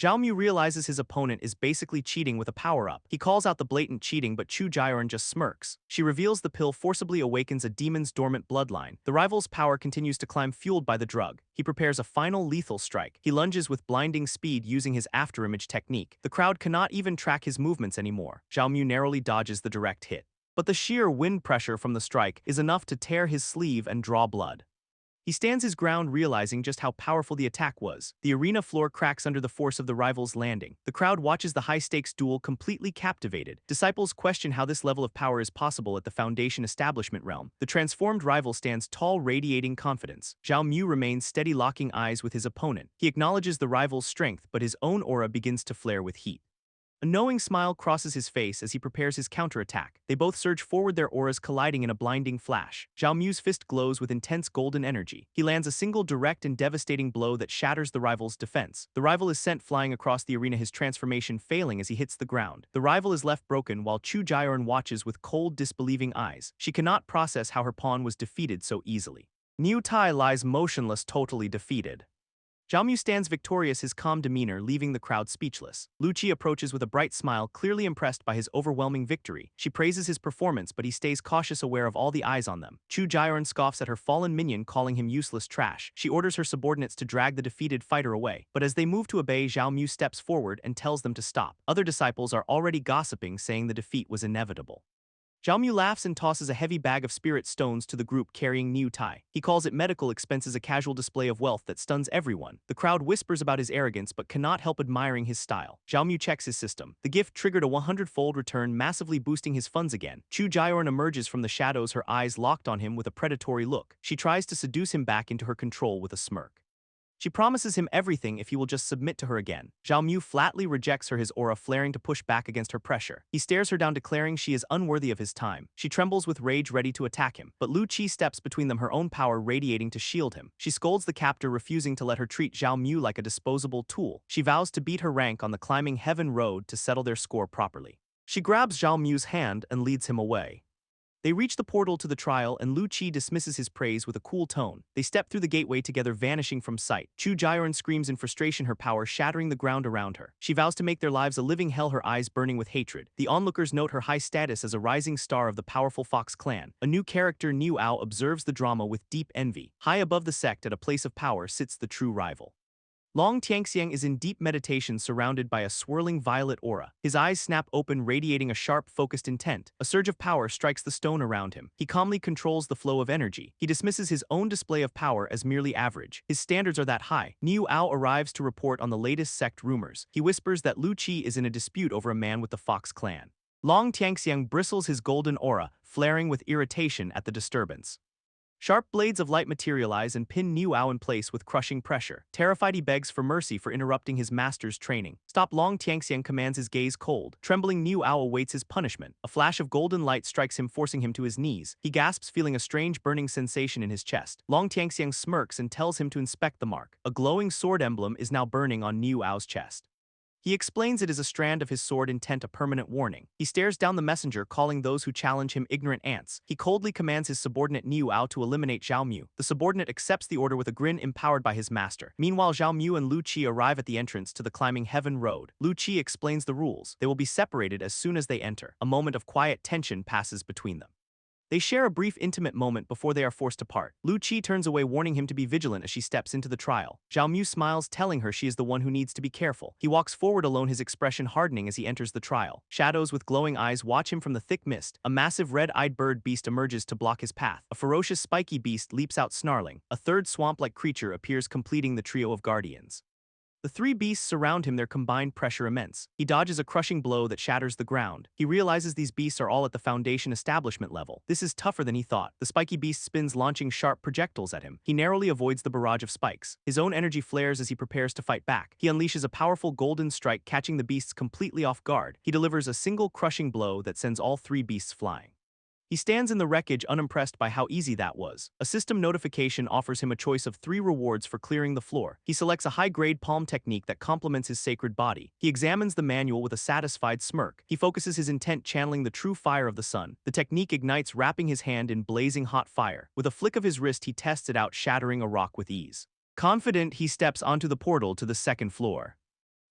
Zhao Mu realizes his opponent is basically cheating with a power-up. He calls out the blatant cheating, but Chu Jiaoran just smirks. She reveals the pill forcibly awakens a demon's dormant bloodline. The rival's power continues to climb, fueled by the drug. He prepares a final lethal strike. He lunges with blinding speed, using his afterimage technique. The crowd cannot even track his movements anymore. Zhao Mu narrowly dodges the direct hit. But the sheer wind pressure from the strike is enough to tear his sleeve and draw blood. He stands his ground, realizing just how powerful the attack was. The arena floor cracks under the force of the rival's landing. The crowd watches the high-stakes duel, completely captivated. Disciples question how this level of power is possible at the Foundation establishment realm. The transformed rival stands tall, radiating confidence. Zhao Mu remains steady, locking eyes with his opponent. He acknowledges the rival's strength, but his own aura begins to flare with heat. A knowing smile crosses his face as he prepares his counterattack. They both surge forward, their auras colliding in a blinding flash. Zhao Mu's fist glows with intense golden energy. He lands a single direct and devastating blow that shatters the rival's defense. The rival is sent flying across the arena, his transformation failing as he hits the ground. The rival is left broken, while Chu Jiaoran watches with cold, disbelieving eyes. She cannot process how her pawn was defeated so easily. Niu Tai lies motionless, totally defeated. Zhao Mu stands victorious, his calm demeanor leaving the crowd speechless. Lu Qi approaches with a bright smile, clearly impressed by his overwhelming victory. She praises his performance, but he stays cautious, aware of all the eyes on them. Chu Jiaoran scoffs at her fallen minion, calling him useless trash. She orders her subordinates to drag the defeated fighter away, but as they move to obey, Zhao Mu steps forward and tells them to stop. Other disciples are already gossiping, saying the defeat was inevitable. Zhao Mu laughs and tosses a heavy bag of spirit stones to the group carrying Niu Tai. He calls it medical expenses, a casual display of wealth that stuns everyone. The crowd whispers about his arrogance but cannot help admiring his style. Zhao Mu checks his system. The gift triggered a 100-fold return, massively boosting his funds again. Chu Jiaoran emerges from the shadows, her eyes locked on him with a predatory look. She tries to seduce him back into her control with a smirk. She promises him everything if he will just submit to her again. Zhao Mu flatly rejects her, his aura flaring to push back against her pressure. He stares her down, declaring she is unworthy of his time. She trembles with rage, ready to attack him, but Lu Qi steps between them, her own power radiating to shield him. She scolds the captor, refusing to let her treat Zhao Mu like a disposable tool. She vows to beat her rank on the climbing heaven road to settle their score properly. She grabs Zhao Mu's hand and leads him away. They reach the portal to the trial, and Lu Qi dismisses his praise with a cool tone. They step through the gateway together, vanishing from sight. Chu Jiaoran screams in frustration, her power shattering the ground around her. She vows to make their lives a living hell, her eyes burning with hatred. The onlookers note her high status as a rising star of the powerful Fox clan. A new character, Niu Ao, observes the drama with deep envy. High above the sect, at a place of power, sits the true rival. Long Tianxiang is in deep meditation, surrounded by a swirling violet aura. His eyes snap open, radiating a sharp, focused intent. A surge of power strikes the stone around him. He calmly controls the flow of energy. He dismisses his own display of power as merely average. His standards are that high. Niu Ao arrives to report on the latest sect rumors. He whispers that Lu Qi is in a dispute over a man with the Fox clan. Long Tianxiang bristles, his golden aura flaring with irritation at the disturbance. Sharp blades of light materialize and pin Niu Ao in place with crushing pressure. Terrified, he begs for mercy for interrupting his master's training. Stop! Long Tianxiang commands, his gaze cold. Trembling, Niu Ao awaits his punishment. A flash of golden light strikes him, forcing him to his knees. He gasps, feeling a strange burning sensation in his chest. Long Tianxiang smirks and tells him to inspect the mark. A glowing sword emblem is now burning on Niu Ao's chest. He explains it is a strand of his sword, intent a permanent warning. He stares down the messenger, calling those who challenge him ignorant ants. He coldly commands his subordinate Niu Ao to eliminate Zhao Mu. The subordinate accepts the order with a grin, empowered by his master. Meanwhile, Zhao Mu and Lu Qi arrive at the entrance to the climbing heaven road. Lu Qi explains the rules. They will be separated as soon as they enter. A moment of quiet tension passes between them. They share a brief intimate moment before they are forced to part. Lu Qi turns away, warning him to be vigilant as she steps into the trial. Zhao Mu smiles, telling her she is the one who needs to be careful. He walks forward alone, his expression hardening as he enters the trial. Shadows with glowing eyes watch him from the thick mist. A massive red-eyed bird beast emerges to block his path. A ferocious spiky beast leaps out, snarling. A third swamp-like creature appears, completing the trio of guardians. The three beasts surround him, their combined pressure immense. He dodges a crushing blow that shatters the ground. He realizes these beasts are all at the Foundation establishment level. This is tougher than he thought. The spiky beast spins, launching sharp projectiles at him. He narrowly avoids the barrage of spikes. His own energy flares as he prepares to fight back. He unleashes a powerful golden strike, catching the beasts completely off guard. He delivers a single crushing blow that sends all three beasts flying. He stands in the wreckage, unimpressed by how easy that was. A system notification offers him a choice of 3 rewards for clearing the floor. He selects a high-grade palm technique that complements his sacred body. He examines the manual with a satisfied smirk. He focuses his intent, channeling the true fire of the sun. The technique ignites, wrapping his hand in blazing hot fire. With a flick of his wrist, he tests it out, shattering a rock with ease. Confident, he steps onto the portal to the 2nd floor.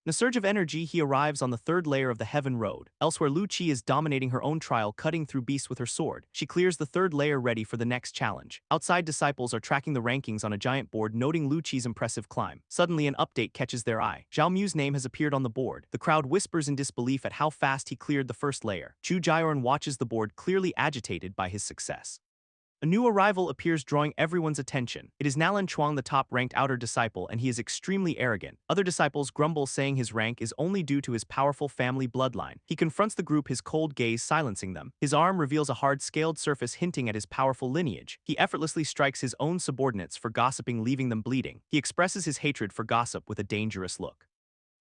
In a surge of energy, he arrives on the 3rd layer of the Heaven Road. Elsewhere, Lu Qi is dominating her own trial, cutting through beasts with her sword. She clears the 3rd layer, ready for the next challenge. Outside, disciples are tracking the rankings on a giant board, noting Lu Qi's impressive climb. Suddenly, an update catches their eye. Zhao Mu's name has appeared on the board. The crowd whispers in disbelief at how fast he cleared the 1st layer. Chu Jiaoran watches the board, clearly agitated by his success. A new arrival appears, drawing everyone's attention. It is Nalan Chuang, the top-ranked outer disciple, and he is extremely arrogant. Other disciples grumble, saying his rank is only due to his powerful family bloodline. He confronts the group, his cold gaze silencing them. His arm reveals a hard, scaled surface hinting at his powerful lineage. He effortlessly strikes his own subordinates for gossiping, leaving them bleeding. He expresses his hatred for gossip with a dangerous look.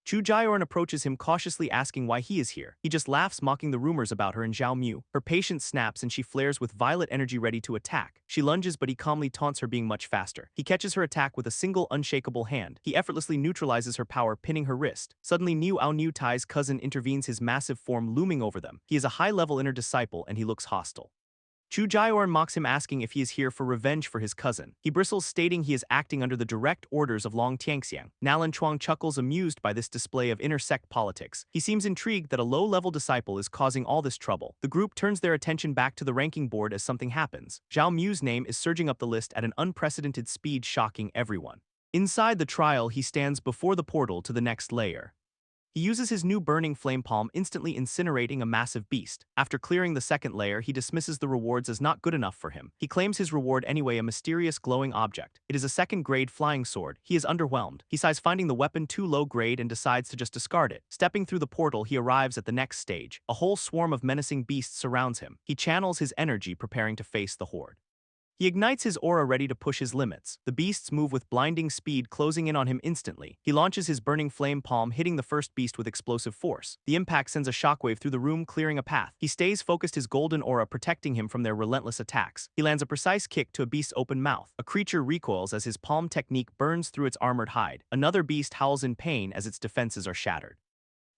Chu Jiaoran approaches him, cautiously asking why he is here. He just laughs, mocking the rumors about her and Zhao Mu. Her patience snaps and she flares with violet energy, ready to attack. She lunges, but he calmly taunts her, being much faster. He catches her attack with a single unshakable hand. He effortlessly neutralizes her power, pinning her wrist. Suddenly, Niu Tai's cousin intervenes, his massive form looming over them. He is a high-level inner disciple and he looks hostile. Chu Jioran mocks him, asking if he is here for revenge for his cousin. He bristles, stating he is acting under the direct orders of Long Tiangxiang. Nalan Chuang chuckles, amused by this display of inter-sect politics. He seems intrigued that a low-level disciple is causing all this trouble. The group turns their attention back to the ranking board as something happens. Zhao Mu's name is surging up the list at an unprecedented speed, shocking everyone. Inside the trial, he stands before the portal to the next layer. He uses his new burning flame palm, instantly incinerating a massive beast. After clearing the second layer, he dismisses the rewards as not good enough for him. He claims his reward anyway, a mysterious glowing object. It is a second-grade flying sword. He is underwhelmed. He sighs, finding the weapon too low grade, and decides to just discard it. Stepping through the portal, he arrives at the next stage. A whole swarm of menacing beasts surrounds him. He channels his energy, preparing to face the horde. He ignites his aura, ready to push his limits. The beasts move with blinding speed, closing in on him instantly. He launches his burning flame palm, hitting the first beast with explosive force. The impact sends a shockwave through the room, clearing a path. He stays focused, his golden aura protecting him from their relentless attacks. He lands a precise kick to a beast's open mouth. A creature recoils as his palm technique burns through its armored hide. Another beast howls in pain as its defenses are shattered.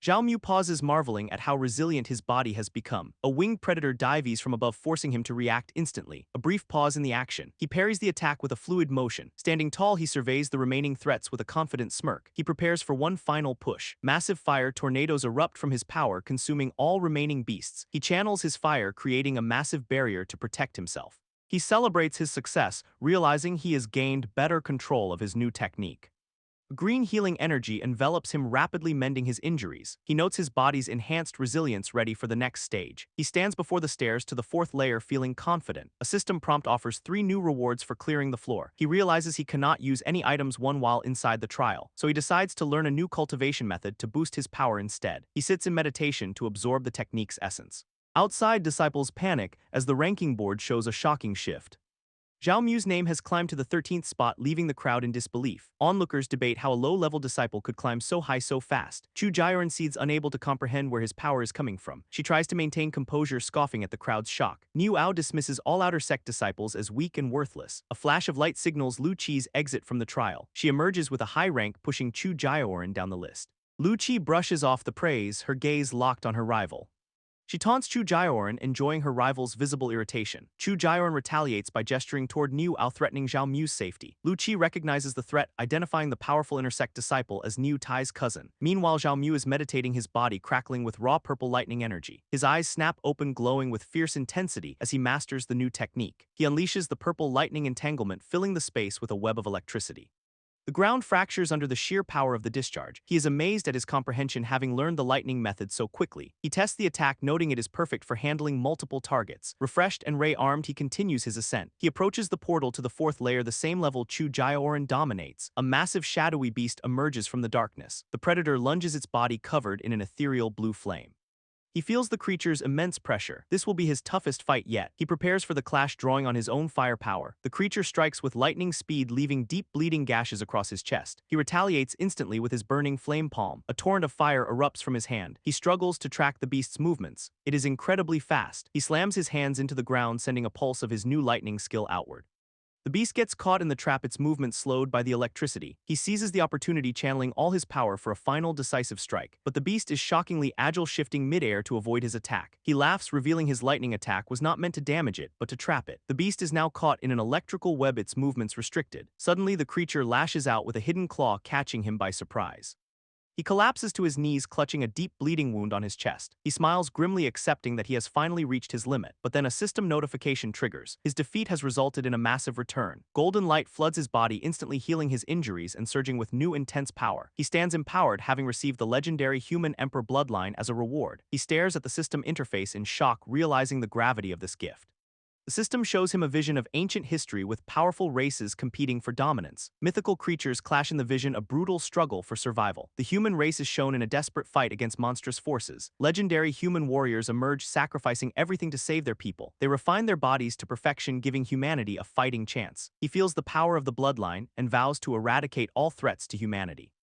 Zhao Mu pauses, marveling at how resilient his body has become. A winged predator dives from above, forcing him to react instantly. A brief pause in the action. He parries the attack with a fluid motion. Standing tall, he surveys the remaining threats with a confident smirk. He prepares for one final push. Massive fire tornadoes erupt from his power, consuming all remaining beasts. He channels his fire, creating a massive barrier to protect himself. He celebrates his success, realizing he has gained better control of his new technique. Green healing energy envelops him, rapidly mending his injuries. He notes his body's enhanced resilience, ready for the next stage. He stands before the stairs to the fourth layer, feeling confident. A system prompt offers 3 new rewards for clearing the floor. He realizes he cannot use any items won while inside the trial, so he decides to learn a new cultivation method to boost his power instead. He sits in meditation to absorb the technique's essence. Outside, disciples panic as the ranking board shows a shocking shift. Zhao Mu's name has climbed to the 13th spot, leaving the crowd in disbelief. Onlookers debate how a low-level disciple could climb so high so fast. Chu Jioran seems unable to comprehend where his power is coming from. She tries to maintain composure, scoffing at the crowd's shock. Niu Ao dismisses all outer sect disciples as weak and worthless. A flash of light signals Lu Qi's exit from the trial. She emerges with a high rank, pushing Chu Jioran down the list. Lu Qi brushes off the praise, her gaze locked on her rival. She taunts Chu Jioran, enjoying her rival's visible irritation. Chu Jioran retaliates by gesturing toward Niu Ao, threatening Zhao Mu's safety. Lu Qi recognizes the threat, identifying the powerful intersect disciple as Niu Tai's cousin. Meanwhile, Zhao Mu is meditating, his body crackling with raw purple lightning energy. His eyes snap open, glowing with fierce intensity as he masters the new technique. He unleashes the purple lightning entanglement, filling the space with a web of electricity. The ground fractures under the sheer power of the discharge. He is amazed at his comprehension, having learned the lightning method so quickly. He tests the attack, noting it is perfect for handling multiple targets. Refreshed and ray-armed, he continues his ascent. He approaches the portal to the 4th layer, the same level Chu Jioran dominates. A massive shadowy beast emerges from the darkness. The predator lunges, its body covered in an ethereal blue flame. He feels the creature's immense pressure. This will be his toughest fight yet. He prepares for the clash, drawing on his own firepower. The creature strikes with lightning speed, leaving deep bleeding gashes across his chest. He retaliates instantly with his burning flame palm. A torrent of fire erupts from his hand. He struggles to track the beast's movements. It is incredibly fast. He slams his hands into the ground, sending a pulse of his new lightning skill outward. The beast gets caught in the trap, its movement slowed by the electricity. He seizes the opportunity, channeling all his power for a final decisive strike. But the beast is shockingly agile, shifting mid-air to avoid his attack. He laughs, revealing his lightning attack was not meant to damage it, but to trap it. The beast is now caught in an electrical web, its movements restricted. Suddenly, the creature lashes out with a hidden claw, catching him by surprise. He collapses to his knees, clutching a deep bleeding wound on his chest. He smiles grimly, accepting that he has finally reached his limit. But then a system notification triggers. His defeat has resulted in a massive return. Golden light floods his body, instantly healing his injuries and surging with new intense power. He stands empowered, having received the legendary human emperor bloodline as a reward. He stares at the system interface in shock, realizing the gravity of this gift. The system shows him a vision of ancient history with powerful races competing for dominance. Mythical creatures clash in the vision, a brutal struggle for survival. The human race is shown in a desperate fight against monstrous forces. Legendary human warriors emerge, sacrificing everything to save their people. They refine their bodies to perfection, giving humanity a fighting chance. He feels the power of the bloodline and vows to eradicate all threats to humanity.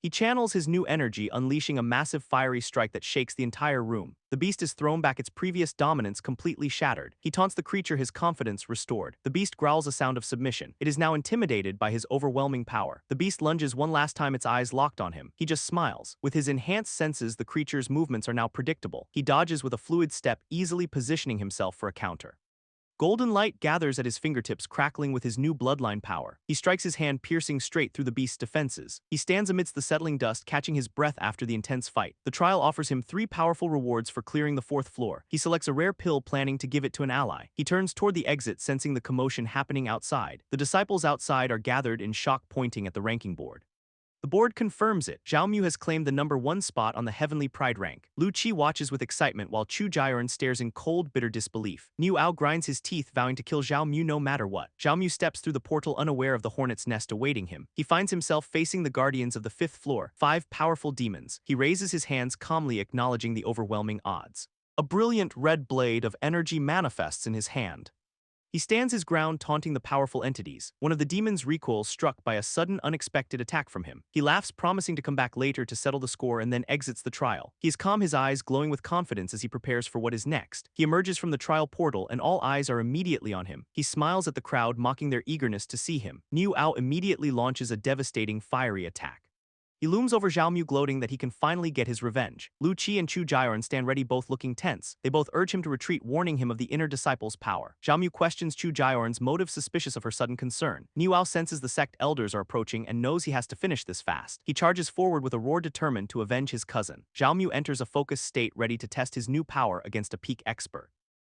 He channels his new energy, unleashing a massive fiery strike that shakes the entire room. The beast is thrown back, its previous dominance completely shattered. He taunts the creature, his confidence restored. The beast growls a sound of submission. It is now intimidated by his overwhelming power. The beast lunges one last time, its eyes locked on him. He just smiles. With his enhanced senses, the creature's movements are now predictable. He dodges with a fluid step, easily positioning himself for a counter. Golden light gathers at his fingertips, crackling with his new bloodline power. He strikes his hand, piercing straight through the beast's defenses. He stands amidst the settling dust, catching his breath after the intense fight. The trial offers him 3 powerful rewards for clearing the 4th floor. He selects a rare pill, planning to give it to an ally. He turns toward the exit, sensing the commotion happening outside. The disciples outside are gathered in shock, pointing at the ranking board. The board confirms it. Zhao Mu has claimed the #1 spot on the Heavenly Pride rank. Lu Qi watches with excitement while Chu Jiren stares in cold, bitter disbelief. Niu Ao grinds his teeth, vowing to kill Zhao Mu no matter what. Zhao Mu steps through the portal, unaware of the hornet's nest awaiting him. He finds himself facing the guardians of the 5th floor, 5 powerful demons. He raises his hands, calmly acknowledging the overwhelming odds. A brilliant red blade of energy manifests in his hand. He stands his ground, taunting the powerful entities. One of the demons recoils, struck by a sudden, unexpected attack from him. He laughs, promising to come back later to settle the score, and then exits the trial. He is calm, his eyes glowing with confidence as he prepares for what is next. He emerges from the trial portal, and all eyes are immediately on him. He smiles at the crowd, mocking their eagerness to see him. Niu Ao immediately launches a devastating, fiery attack. He looms over Zhao Mu, gloating that he can finally get his revenge. Lu Qi and Chu Jiren stand ready, both looking tense. They both urge him to retreat, warning him of the inner disciple's power. Zhao Mu questions Chu Jiren's motive, suspicious of her sudden concern. Niu Ao senses the sect elders are approaching and knows he has to finish this fast. He charges forward with a roar, determined to avenge his cousin. Zhao Mu enters a focused state, ready to test his new power against a peak expert.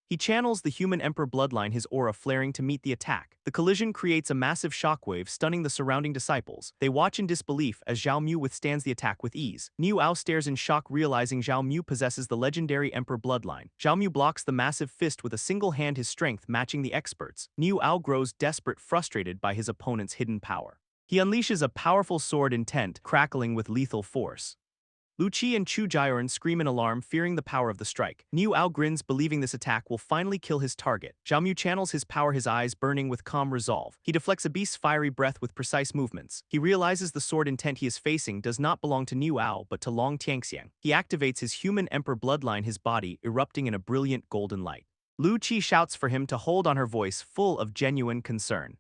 He channels the human emperor bloodline, his aura flaring to meet the attack. The collision creates a massive shockwave, stunning the surrounding disciples. They watch in disbelief as Zhao Mu withstands the attack with ease. Niu Ao stares in shock, realizing Zhao Mu possesses the legendary emperor bloodline. Zhao Mu blocks the massive fist with a single hand, his strength matching the experts. Niu Ao grows desperate, frustrated by his opponent's hidden power. He unleashes a powerful sword, intent, crackling with lethal force. Lu Qi and Chu Jiren scream in alarm, fearing the power of the strike. Niu Ao grins, believing this attack will finally kill his target. Zhao Mu channels his power, his eyes burning with calm resolve. He deflects a beast's fiery breath with precise movements. He realizes the sword intent he is facing does not belong to Niu Ao, but to Long Tianxiang. He activates his human emperor bloodline, his body erupting in a brilliant golden light. Lu Qi shouts for him to hold on, her voice full of genuine concern.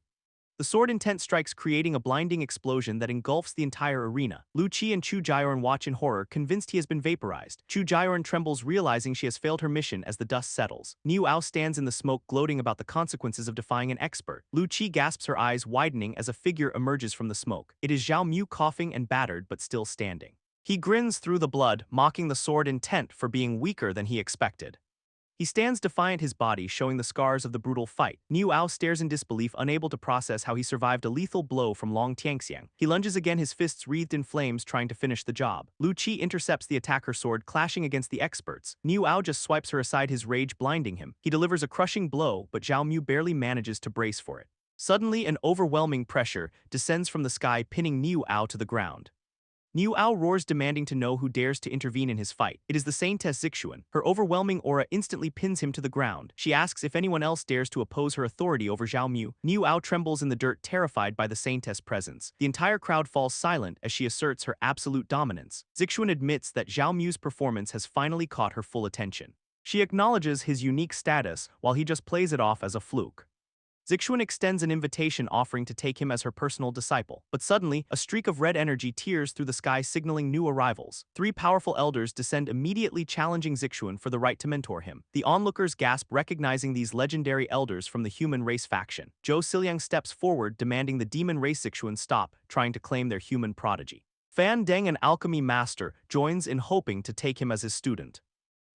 The sword intent strikes, creating a blinding explosion that engulfs the entire arena. Lu Qi and Chu Jiren watch in horror, convinced he has been vaporized. Chu Jiren trembles, realizing she has failed her mission as the dust settles. Niu Ao stands in the smoke, gloating about the consequences of defying an expert. Lu Qi gasps, her eyes widening as a figure emerges from the smoke. It is Zhao Mu, coughing and battered but still standing. He grins through the blood, mocking the sword intent for being weaker than he expected. He stands defiant, his body showing the scars of the brutal fight. Niu Ao stares in disbelief, unable to process how he survived a lethal blow from Long Tianxiang. He lunges again, his fists wreathed in flames, trying to finish the job. Lu Qi intercepts the attack, her sword clashing against the experts. Niu Ao just swipes her aside, his rage blinding him. He delivers a crushing blow, but Zhao Mu barely manages to brace for it. Suddenly, an overwhelming pressure descends from the sky, pinning Niu Ao to the ground. Niu Ao roars, demanding to know who dares to intervene in his fight. It is the saintess Zixuan. Her overwhelming aura instantly pins him to the ground. She asks if anyone else dares to oppose her authority over Zhao Mu. Niu Ao trembles in the dirt, terrified by the saintess' presence. The entire crowd falls silent as she asserts her absolute dominance. Zixuan admits that Zhao Mu's performance has finally caught her full attention. She acknowledges his unique status, while he just plays it off as a fluke. Zixuan extends an invitation, offering to take him as her personal disciple. But suddenly, a streak of red energy tears through the sky, signaling new arrivals. 3 powerful elders descend, immediately challenging Zixuan for the right to mentor him. The onlookers gasp, recognizing these legendary elders from the human race faction. Zhou Siliang steps forward, demanding the demon race Zixuan stop trying to claim their human prodigy. Fan Deng, an alchemy master, joins in, hoping to take him as his student.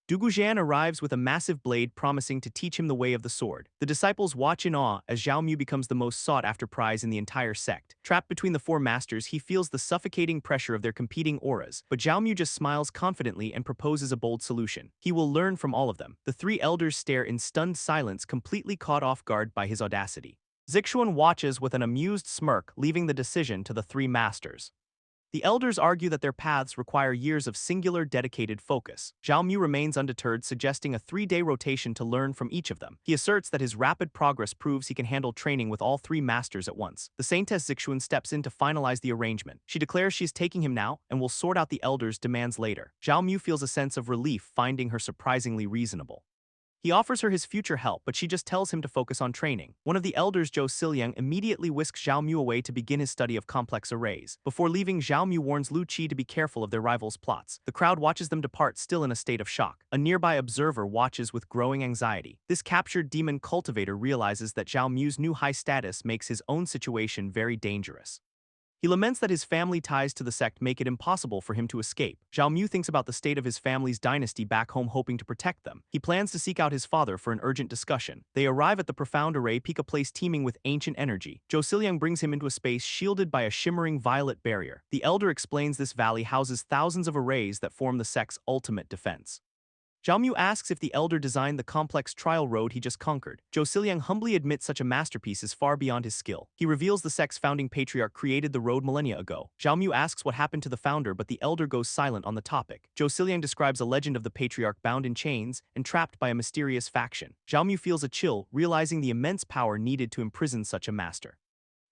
Dugujian arrives with a massive blade, promising to teach him the way of the sword. The disciples watch in awe as Zhao Mu becomes the most sought-after prize in the entire sect. Trapped between the 4 masters, he feels the suffocating pressure of their competing auras. But Zhao Mu just smiles confidently and proposes a bold solution. He will learn from all of them. The 3 elders stare in stunned silence, completely caught off guard by his audacity. Zixuan watches with an amused smirk, leaving the decision to the 3 masters. The elders argue that their paths require years of singular, dedicated focus. Zhao Mu remains undeterred, suggesting a 3-day rotation to learn from each of them. He asserts that his rapid progress proves he can handle training with all 3 masters at once. The saintess Zixuan steps in to finalize the arrangement. She declares she is taking him now and will sort out the elders' demands later. Zhao Mu feels a sense of relief, finding her surprisingly reasonable. He offers her his future help, but she just tells him to focus on training. One of the elders, Zhou Siliang, immediately whisks Zhao Mu away to begin his study of complex arrays. Before leaving, Zhao Mu warns Lu Qi to be careful of their rivals' plots. The crowd watches them depart, still in a state of shock. A nearby observer watches with growing anxiety. This captured demon cultivator realizes that Zhao Mu's new high status makes his own situation very dangerous. He laments that his family ties to the sect make it impossible for him to escape. Zhao Mu thinks about the state of his family's dynasty back home, hoping to protect them. He plans to seek out his father for an urgent discussion. They arrive at the profound array, peak, a place teeming with ancient energy. Zhou Siliang brings him into a space shielded by a shimmering violet barrier. The elder explains this valley houses thousands of arrays that form the sect's ultimate defense. Zhao Mu asks if the elder designed the complex trial road he just conquered. Zhou Siliang humbly admits such a masterpiece is far beyond his skill. He reveals the sect's founding patriarch created the road millennia ago. Zhao Mu asks what happened to the founder, but the elder goes silent on the topic. Zhou Siliang describes a legend of the patriarch bound in chains and trapped by a mysterious faction. Zhao Mu feels a chill, realizing the immense power needed to imprison such a master.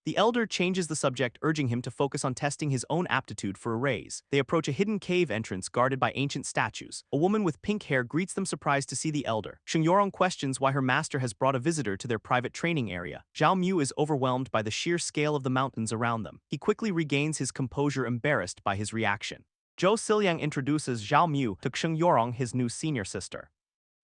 The elder changes the subject, urging him to focus on testing his own aptitude for arrays. They approach a hidden cave entrance guarded by ancient statues. A woman with pink hair greets them, surprised to see the elder. Sheng Yorong questions why her master has brought a visitor to their private training area. Zhao Mu is overwhelmed by the sheer scale of the mountains around them. He quickly regains his composure, embarrassed by his reaction. Zhou Siliang introduces Zhao Mu to Sheng Yorong, his new senior sister.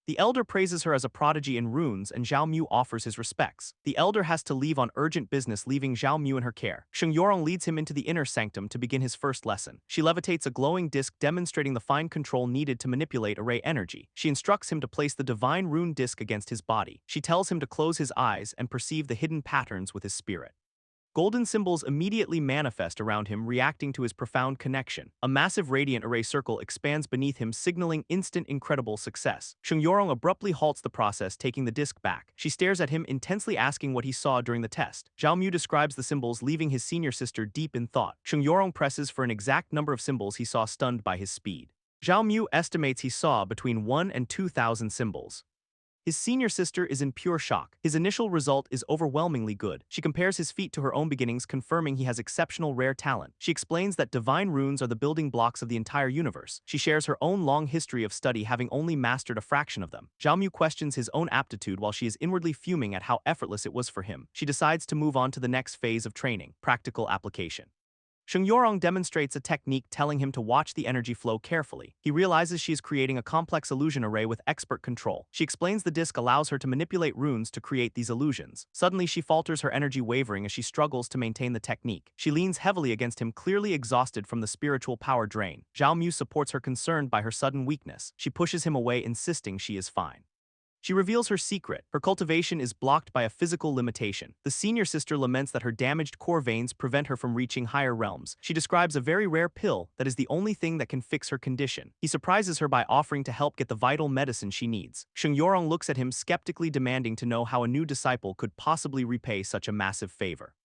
The elder praises her as a prodigy in runes, and Zhao Mu offers his respects. The elder has to leave on urgent business, leaving Zhao Mu in her care. Sheng Yorong leads him into the inner sanctum to begin his first lesson. She levitates a glowing disc, demonstrating the fine control needed to manipulate array energy. She instructs him to place the divine rune disc against his body. She tells him to close his eyes and perceive the hidden patterns with his spirit. Golden symbols immediately manifest around him, reacting to his profound connection. A massive radiant array circle expands beneath him, signaling instant incredible success. Sheng Yorong abruptly halts the process, taking the disc back. She stares at him intensely, asking what he saw during the test. Zhao Mu describes the symbols, leaving his senior sister deep in thought. Sheng Yorong presses for an exact number of symbols he saw, stunned by his speed. Zhao Mu estimates he saw between 1 and 2,000 symbols. His senior sister is in pure shock. His initial result is overwhelmingly good. She compares his feat to her own beginnings, confirming he has exceptional rare talent. She explains that divine runes are the building blocks of the entire universe. She shares her own long history of study, having only mastered a fraction of them. Zhao Mu questions his own aptitude while she is inwardly fuming at how effortless it was for him. She decides to move on to the next phase of training, practical application. Sheng Yorong demonstrates a technique, telling him to watch the energy flow carefully. He realizes she is creating a complex illusion array with expert control. She explains the disc allows her to manipulate runes to create these illusions. Suddenly, she falters, her energy wavering as she struggles to maintain the technique. She leans heavily against him, clearly exhausted from the spiritual power drain. Zhao Mu supports her, concerned by her sudden weakness. She pushes him away, insisting she is fine. She reveals her secret. Her cultivation is blocked by a physical limitation. The senior sister laments that her damaged core veins prevent her from reaching higher realms. She describes a very rare pill that is the only thing that can fix her condition. He surprises her by offering to help get the vital medicine she needs. Sheng Yorong looks at him skeptically, demanding to know how a new disciple could possibly repay such a massive favor.